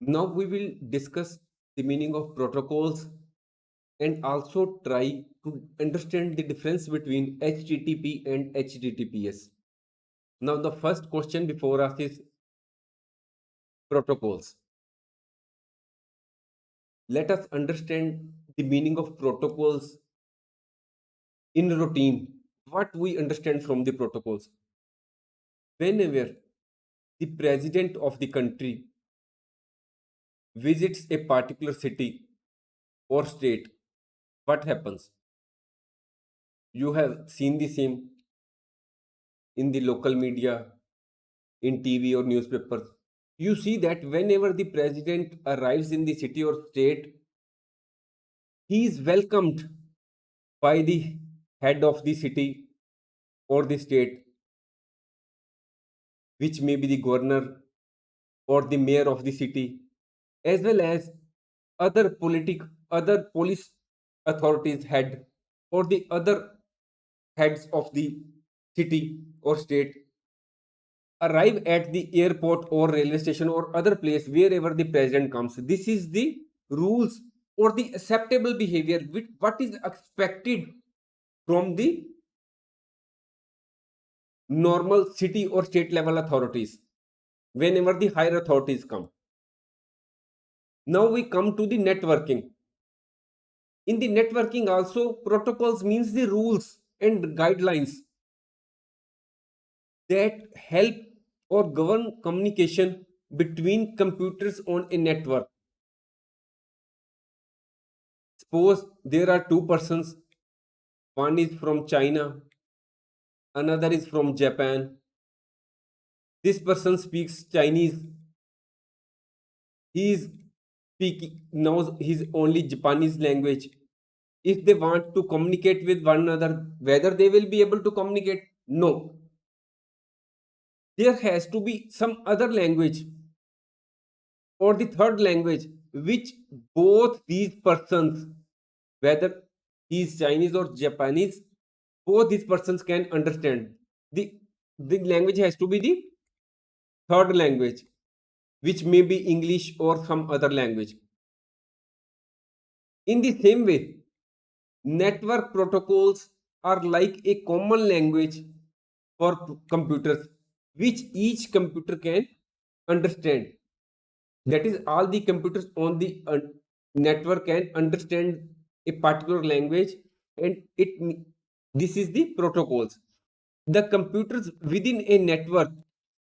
Now we will discuss the meaning of protocols and also try to understand the difference between HTTP and HTTPS. Now the first question before us is protocols. Let us understand the meaning of protocols in routine. What we understand from the protocols. Whenever the president of the country visits a particular city or state, what happens? You have seen the same in the local media, in TV or newspapers. You see that whenever the president arrives in the city or state, he is welcomed by the head of the city or the state, which may be the governor or the mayor of the city, as well as other police authorities head or the other heads of the city or state arrive at the airport or railway station or other place wherever the president comes. This is the rules or the acceptable behavior with what is expected from the normal city or state level authorities whenever the higher authorities come. Now we come to the networking. In the networking also, protocols means the rules and guidelines that help or govern communication between computers on a network. Suppose there are two persons, one is from China, another is from Japan. This person speaks Chinese, he is speaking knows his only Japanese language. If they want to communicate with one another, whether they will be able to communicate? No. There has to be some other language or the third language which both these persons, whether he is Chinese or Japanese, both these persons can understand. The language has to be the third language, which may be English or some other language. In the same way, network protocols are like a common language for computers, which each computer can understand. That is, all the computers on the network can understand a particular language, and this is the protocols. The computers within a network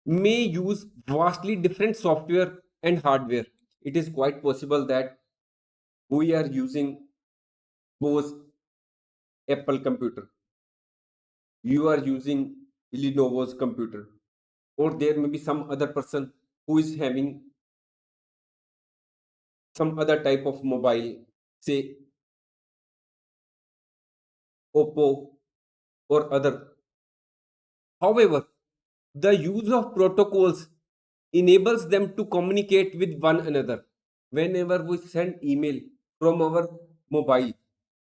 may use vastly different software and hardware. It is quite possible that we are using those Apple computer, you are using Lenovo's computer, or there may be some other person who is having some other type of mobile, say Oppo or other. However, the use of protocols enables them to communicate with one another. Whenever we send email from our mobile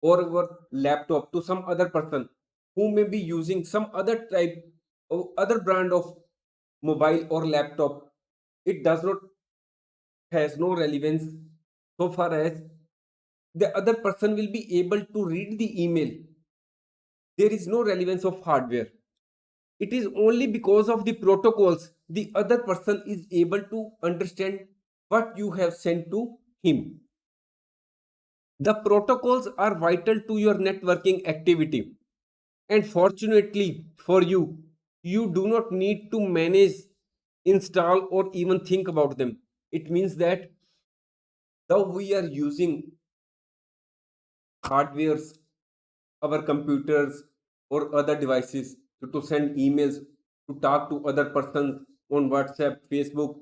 or our laptop to some other person who may be using some other type or other brand of mobile or laptop, it does not has no relevance so far as the other person will be able to read the email. There is no relevance of hardware. It is only because of the protocols the other person is able to understand what you have sent to him. The protocols are vital to your networking activity, and fortunately for you, you do not need to manage, install, or even think about them. It means that though we are using hardwares, our computers, or other devices to send emails, to talk to other persons on WhatsApp, Facebook,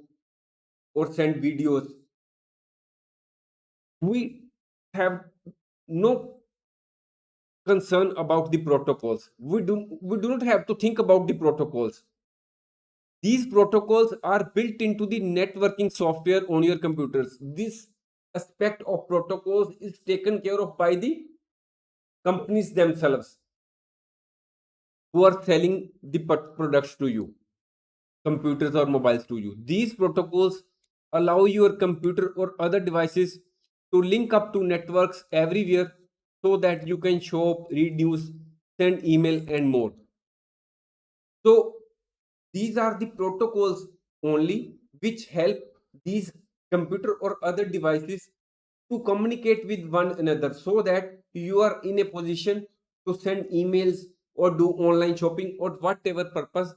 or send videos, we have no concern about the protocols. We do not have to think about the protocols. These protocols are built into the networking software on your computers. This aspect of protocols is taken care of by the companies themselves who are selling the products to you, computers or mobiles to you. These protocols allow your computer or other devices to link up to networks everywhere so that you can shop, read news, send email, and more. So, these are the protocols only which help these computer or other devices to communicate with one another so that you are in a position to send emails or do online shopping or whatever purpose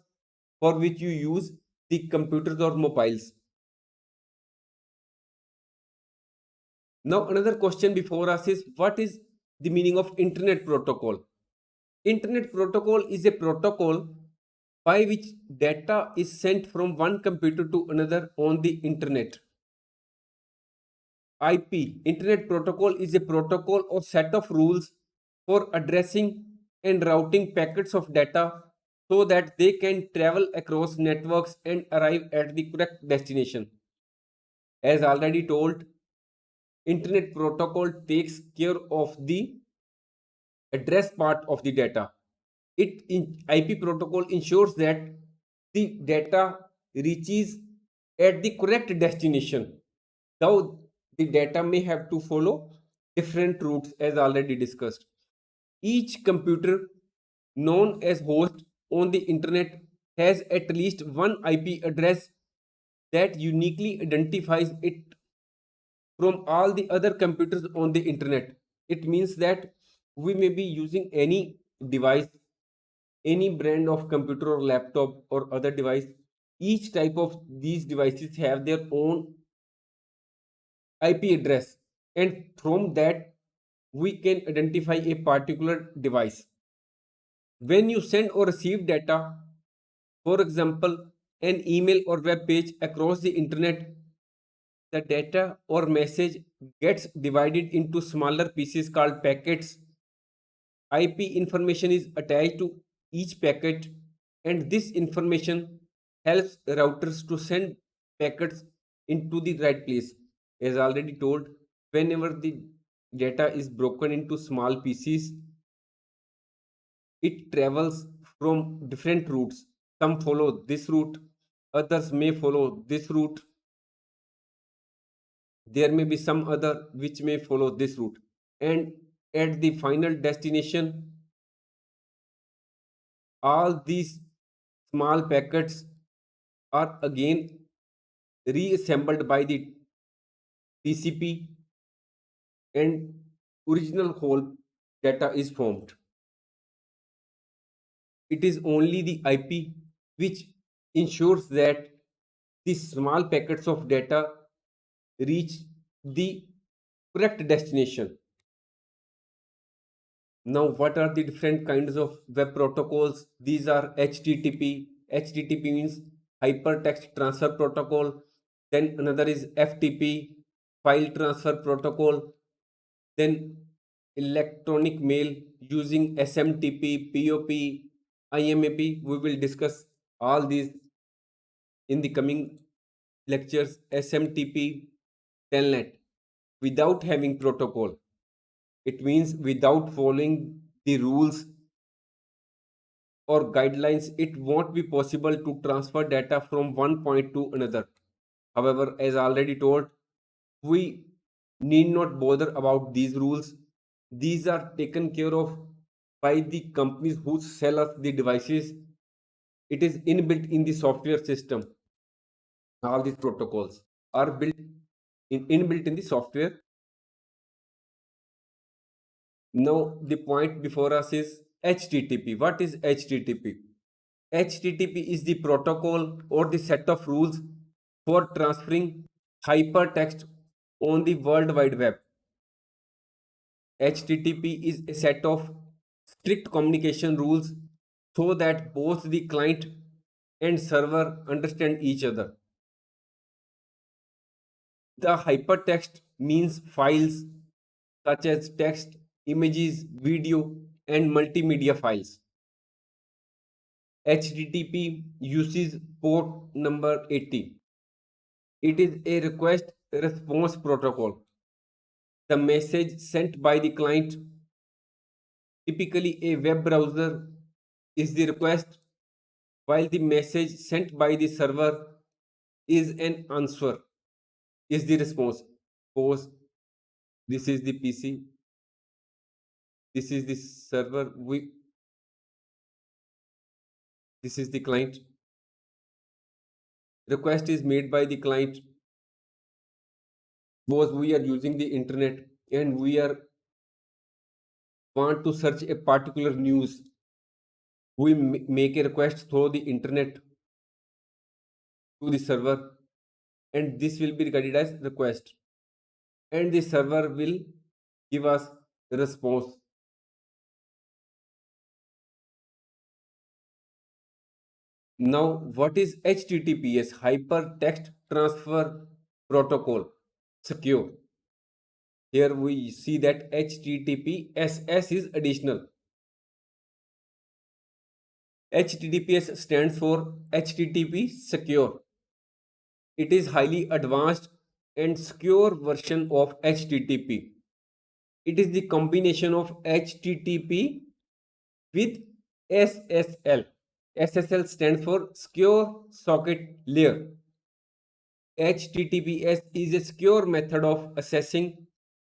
for which you use the computers or mobiles. Now, another question before us is, what is the meaning of Internet Protocol? Internet Protocol is a protocol by which data is sent from one computer to another on the internet. IP, Internet Protocol, is a protocol or set of rules for addressing and routing packets of data so that they can travel across networks and arrive at the correct destination. As already told, Internet Protocol takes care of the address part of the data. IP protocol ensures that the data reaches at the correct destination. Now, the data may have to follow different routes as already discussed. Each computer known as host on the internet has at least one IP address that uniquely identifies it from all the other computers on the internet. It means that we may be using any device, any brand of computer or laptop or other device. Each type of these devices have their own IP address, and from that we can identify a particular device. When you send or receive data, for example, an email or web page across the internet, the data or message gets divided into smaller pieces called packets. IP information is attached to each packet, and this information helps routers to send packets into the right place. As already told, whenever the data is broken into small pieces, it travels from different routes. Some follow this route, others may follow this route, there may be some other which may follow this route, and at the final destination all these small packets are again reassembled by the TCP, and original whole data is formed. It is only the IP which ensures that the small packets of data reach the correct destination. Now, what are the different kinds of web protocols? These are HTTP. HTTP means Hypertext Transfer Protocol. Then another is FTP, File Transfer Protocol. Then electronic mail using SMTP, POP, IMAP. We will discuss all these in the coming lectures. SMTP, Telnet, without having protocol. It means without following the rules or guidelines, it won't be possible to transfer data from one point to another. However, as already told, we need not bother about these rules. These are taken care of by the companies who sell us the devices. It is inbuilt in the software system. All these protocols are inbuilt in the software. Now, the point before us is HTTP. What is HTTP? HTTP is the protocol or the set of rules for transferring hypertext on the World Wide Web. HTTP is a set of strict communication rules so that both the client and server understand each other. The hypertext means files such as text, images, video, and multimedia files. HTTP uses port number 80. It is a request response protocol. The message sent by the client, typically a web browser, is the request, while the message sent by the server is an answer. is the response. Suppose this is the PC, this is the server, this is the client. Request is made by the client. Suppose we are using the internet and we are want to search a particular news. We make a request through the internet to the server, and this will be regarded as request, and the server will give us the response. Now, what is HTTPS? Hypertext Transfer Protocol. Secure. Here we see that HTTPS is additional. HTTPS stands for HTTP Secure. It is highly advanced and secure version of HTTP. It is the combination of HTTP with SSL. SSL stands for Secure Socket Layer. HTTPS is a secure method of accessing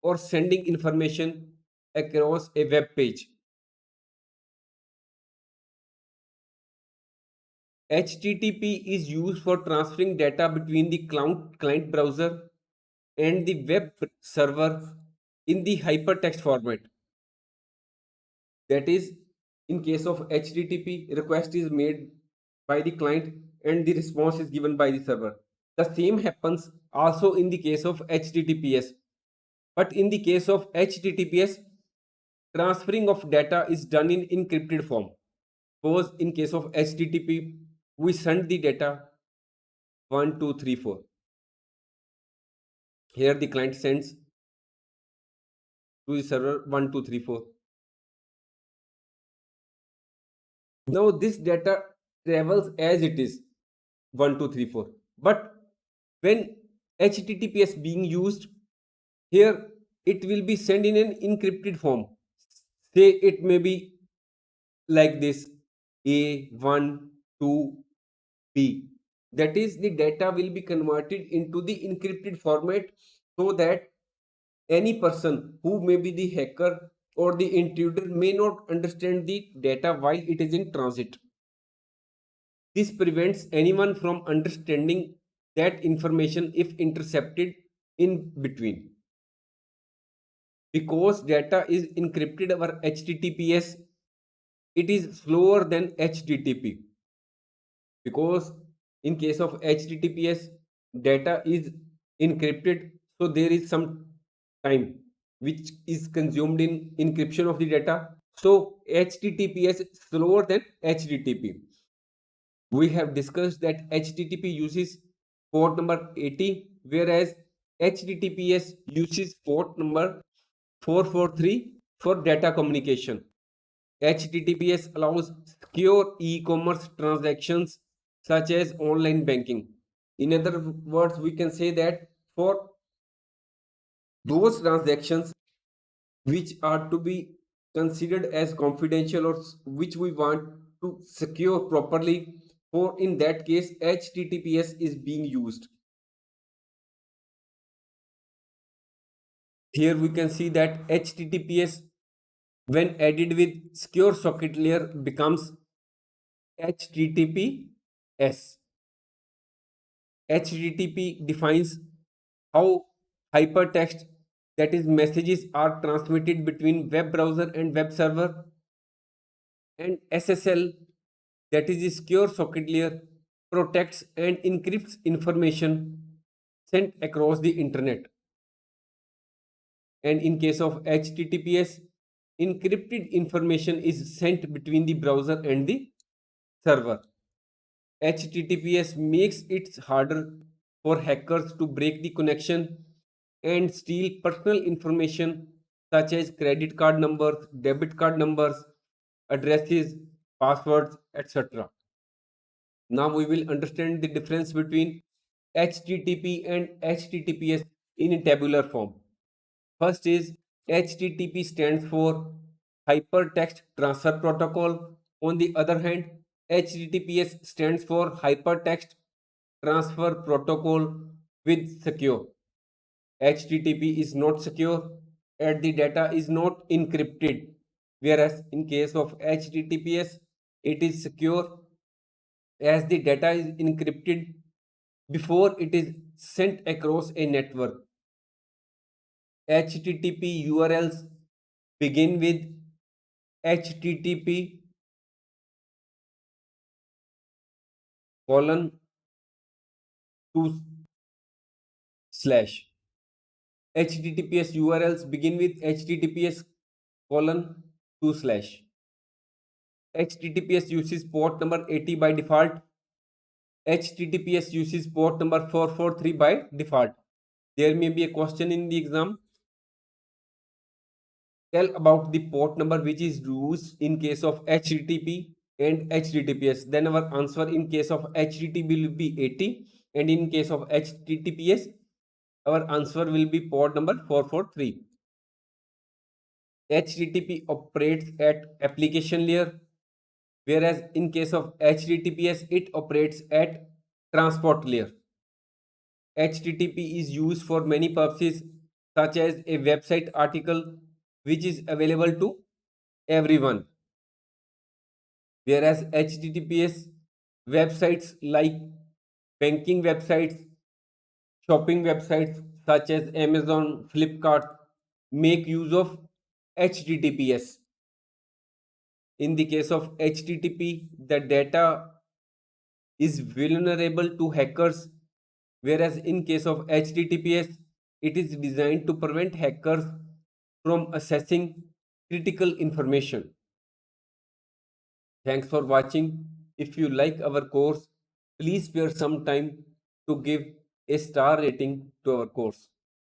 or sending information across a web page. HTTP is used for transferring data between the client browser and the web server in the hypertext format. That is, in case of HTTP, request is made by the client and the response is given by the server. The same happens also in the case of HTTPS. But in the case of HTTPS, transferring of data is done in encrypted form. Suppose in case of HTTP, we send the data 1, 2, 3, 4. Here the client sends to the server 1, 2, 3, 4. Now this data travels as it is 1, 2, 3, 4. But when HTTPS being used, here it will be sent in an encrypted form. Say it may be like this: A1 to B. That is, the data will be converted into the encrypted format so that any person who may be the hacker or the intruder may not understand the data while it is in transit. This prevents anyone from understanding that information if intercepted in between. Because data is encrypted over HTTPS, it is slower than HTTP. Because in case of HTTPS, data is encrypted, so there is some time which is consumed in encryption of the data. So HTTPS is slower than HTTP. We have discussed that HTTP uses port number 80, whereas HTTPS uses port number 443 for data communication. HTTPS allows secure e-commerce transactions such as online banking. In other words, we can say that for those transactions which are to be considered as confidential or which we want to secure properly, for in that case HTTPS is being used. Here we can see that HTTPS, when added with secure socket layer, becomes HTTPS. HTTP defines how hypertext, that is messages, are transmitted between web browser and web server, and SSL, that is the secure socket layer, protects and encrypts information sent across the internet. And in case of HTTPS, encrypted information is sent between the browser and the server. HTTPS makes it harder for hackers to break the connection and steal personal information such as credit card numbers, debit card numbers, addresses, passwords, etc. Now we will understand the difference between HTTP and HTTPS in a tabular form. First is HTTP stands for Hypertext Transfer Protocol. On the other hand, HTTPS stands for Hypertext Transfer Protocol with Secure. HTTP is not secure and the data is not encrypted. Whereas in case of HTTPS, it is secure as the data is encrypted before it is sent across a network. HTTP URLs begin with HTTP colon two slash. HTTPS URLs begin with HTTPS colon two slash. HTTPS uses port number 80 by default. HTTPS uses port number 443 by default. There may be a question in the exam. Tell about the port number which is used in case of HTTP and HTTPS. Then our answer in case of HTTP will be 80 and in case of HTTPS our answer will be port number 443. HTTP operates at application layer, whereas in case of HTTPS it operates at transport layer. HTTP is used for many purposes such as a website article which is available to everyone, whereas HTTPS websites like banking websites, shopping websites such as Amazon, Flipkart make use of HTTPS. In the case of HTTP, the data is vulnerable to hackers, whereas in case of HTTPS, it is designed to prevent hackers from accessing critical information. Thanks for watching. If you like our course, please spare some time to give a star rating to our course.